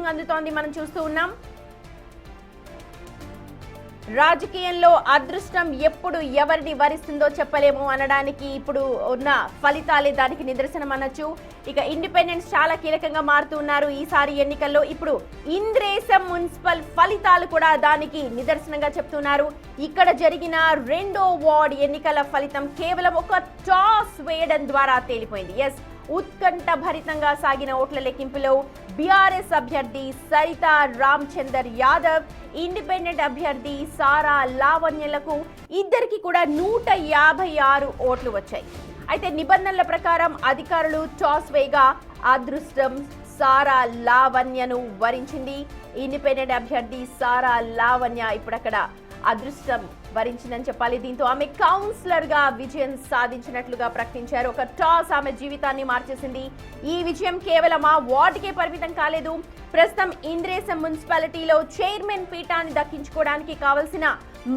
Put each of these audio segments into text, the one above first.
Breaking అందుతోంది, మనం చూస్తూ ఉన్నాం. రాజకీయంలో అదృష్టం ఎప్పుడు ఎవరిని వరిస్తుందో చెప్పలేము అనడానికి ఇప్పుడు ఉన్న ఫలితాలే దానికి నిదర్శనం అనొచ్చు. ఇక ఇండిపెండెన్స్ చాలా కీలకంగా మారుతూ ఉన్నారు ఈసారి ఎన్నికల్లో. ఇప్పుడు ఇంద్రేశం మున్సిపల్ ఫలితాలు కూడా దానికి నిదర్శనంగా చెప్తున్నారు. ఇక్కడ జరిగిన 2వ వార్డ్ ఎన్నికల ఫలితం కేవలం ఒక టాస్ వేయడం ద్వారా తేలిపోయింది. ఉత్కంఠ భరితంగా సాగిన ఓట్ల లెక్కింపులో బీఆర్ఎస్ అభ్యర్థి సరితా రామచందర్ యాదవ్, ఇండిపెండెంట్ అభ్యర్థి సారా లావణ్యలకు ఇద్దరికి కూడా 156 ఓట్లు వచ్చాయి. అయితే నిబంధనల ప్రకారం అధికారులు టాస్ వేయగా అదృష్టం సారా లావణ్యను వరించింది. ఇండిపెండెంట్ అభ్యర్థి సారా లావణ్య ఇప్పుడు అక్కడ అదృష్టం వరించిందని చెప్పాలి. దీంతో ఆమె కౌన్సిలర్ గా విజయం సాధించినట్లుగా ప్రకటించారు. ఒక టాస్ ఆమె జీవితాన్ని మార్చేసింది. ఈ విజయం కేవలం ఆ వార్డుకే పరిమితం కాలేదు. ప్రస్తుతం ఇంద్రేశం మున్సిపాలిటీలో చైర్మన్ పీఠాన్ని దక్కించుకోవడానికి కావలసిన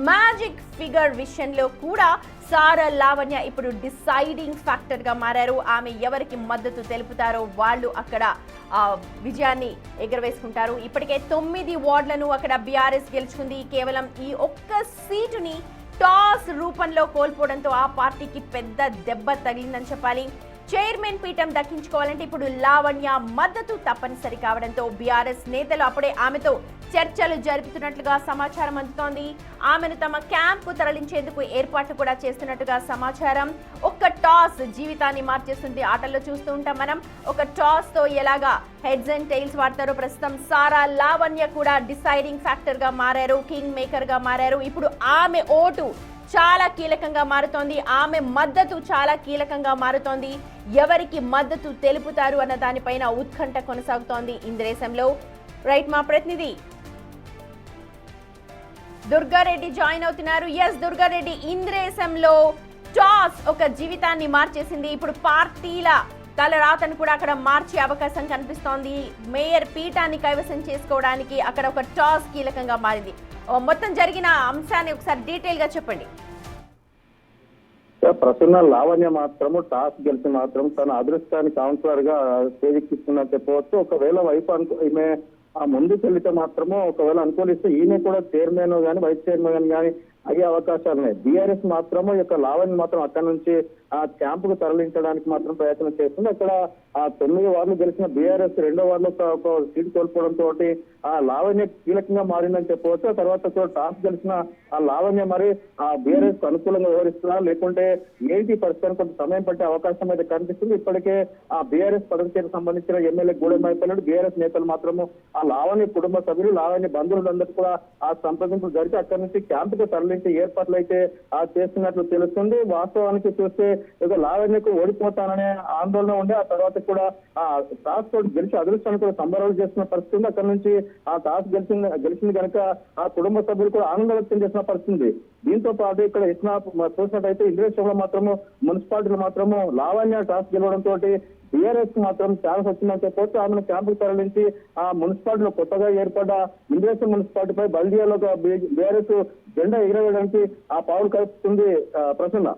మ్యాజిక్ ఫిగర్ విషయంలో కూడా సారా లావణ్య ఇప్పుడు డిసైడింగ్ ఫ్యాక్టర్ గా మారారు. ఆమె ఎవరికి మద్దతు తెలుపుతారో వాళ్ళు అక్కడ విజయాన్ని ఎగరవేసుకుంటారు. ఇప్పటికే 9 వార్డులను అక్కడ బీఆర్ఎస్ గెలుచుకుంది. కేవలం ఈ ఒక్క సీటుని టాస్ రూపంలో కోల్పోవడంతో ఆ పార్టీకి పెద్ద దెబ్బ తగిలిందని చెప్పాలి. చైర్మన్ పీఠం దక్కించుకోవాలంటే ఇప్పుడు లావణ్య మద్దతు తప్పనిసరి కావడంతో బీఆర్ఎస్ నేతలు అప్పుడే ఆమెతో చర్చలు జరుపుతున్నట్లుగా సమాచారం అందుతోంది. ఆమెను తమ క్యాంప్ తరలించేందుకు ఏర్పాట్లు కూడా చేస్తున్నట్టుగా సమాచారం. ఒక్క టాస్ జీవితాన్ని మార్చేస్తుంది. ఆటల్లో చూస్తూ ఉంటాం మనం, ఒక టాస్ తో ఎలాగా హెడ్స్ అండ్ టైల్స్ వాడతారో ప్రస్తుతం సారా లావణ్య కూడా డిసైడింగ్ ఫ్యాక్టర్ గా మారారు, కింగ్ మేకర్ గా మారారు. ఇప్పుడు ఆమె ఓటు చాలా కీలకంగా మారుతోంది. ఆమె మద్దతు చాలా కీలకంగా మారుతోంది. ఎవరికి మద్దతు తెలుపుతారు అన్న దానిపైన ఉత్కంఠ కొనసాగుతోంది ఇంద్రేశంలో. రైట్, మా ప్రతినిధి దుర్గారెడ్డి జాయిన్ అవుతున్నారు. దుర్గారెడ్డి, ఇంద్రేశంలో టాస్ ఒక జీవితాన్ని మార్చేసింది. ఇప్పుడు పార్టీల తలరాతను కూడా అక్కడ మార్చే అవకాశం కనిపిస్తోంది. మేయర్ పీఠాన్ని కైవసం చేసుకోవడానికి అక్కడ ఒక టాస్ కీలకంగా మారింది. మొత్తం జరిగిన అంశాన్ని ఒకసారి డీటెయిల్ గా చెప్పండి. ప్రసన్న లావణ్య మాత్రము టాస్ గెలిచి మాత్రం తన అదృష్టాన్ని కౌన్సిలర్ గా సేవిస్తుందని చెప్పవచ్చు. ఒకవేళ వైపు ఈమె ఆ ముందుకు వెళ్తే మాత్రము ఒకవేళ అనుకూలిస్తే ఈయన కూడా చైర్మన్ గానీ వైస్ చైర్మన్ గానీ అయ్యే అవకాశాలు ఉన్నాయి. బీఆర్ఎస్ మాత్రము ఈ యొక్క లావణ్య మాత్రం అక్కడ నుంచి ఆ క్యాంపుకు తరలించడానికి మాత్రం ప్రయత్నం చేస్తుంది. అక్కడ ఆ 9 వార్డులు గెలిచిన బీఆర్ఎస్ 2వ వార్డులో ఒక సీటు కోల్పోవడంతో ఆ లావణ్య కీలకంగా మారిందని చెప్పవచ్చు. ఆ తర్వాత టాస్ గెలిచిన ఆ లావణ్య మరి ఆ బీఆర్ఎస్ అనుకూలంగా వ్యవహరిస్తున్నా లేకుంటే ఏంటి పరిస్థితి కొంత సమయం పట్టే అవకాశం అయితే కనిపిస్తుంది. ఇప్పటికే ఆ బీఆర్ఎస్ పదవికి సంబంధించిన ఎమ్మెల్యే గూడెంపల్లి బీఆర్ఎస్ నేతలు మాత్రము ఆ లావణ్య కుటుంబ సభ్యులు లావణ్య బంధువులందరూ కూడా ఆ సంప్రదింపులు జరిపి అక్కడి నుంచి క్యాంపుకు తరలించి ఏర్పాట్లు అయితే చేస్తున్నట్లు తెలుస్తుంది. వాస్తవానికి చూస్తే ఇక లావణ్యకు ఓడిపోతాననే ఆందోళన ఉండే ఆ తర్వాత కూడా ఆ టాస్ తోటి గెలిచి అదృష్టాన్ని కూడా సంబరాలు చేస్తున్న పరిస్థితి. అక్కడ నుంచి ఆ టాస్ గెలిచింది కనుక ఆ కుటుంబ సభ్యులు కూడా ఆనందం వ్యక్తం చేసిన పరిస్థితి. దీంతో పాటు ఇక్కడ చూసినట్టయితే ఇంద్రేశంలో మాత్రము మున్సిపాలిటీలు మాత్రము లావణ్య టాస్ గెలవడంతో బీఆర్ఎస్ మాత్రం ఛాన్స్ వచ్చిందని చెప్పవచ్చు. ఆమెను క్యాంపుకు తరలించి ఆ మున్సిపాలిటీలో కొత్తగా ఏర్పడ్డ ఇంద్రేశం మున్సిపాలిటీపై బల్దియాలో బీఆర్ఎస్ జెండా ఎగరవేయడానికి ఆ పావులు కలుపుతుంది. ప్రసన్న.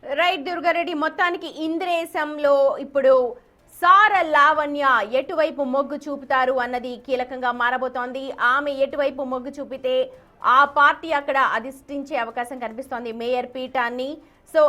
రైట్ దుర్గారెడ్డి, మొత్తానికి ఇంద్రేశంలో ఇప్పుడు సారా లావణ్య ఎటువైపు మొగ్గు చూపుతారు అన్నది కీలకంగా మారబోతోంది. ఆమె ఎటువైపు మొగ్గు చూపితే ఆ పార్టీ అక్కడ అధిష్ఠించే అవకాశం కనిపిస్తోంది మేయర్ పీఠాన్ని. సో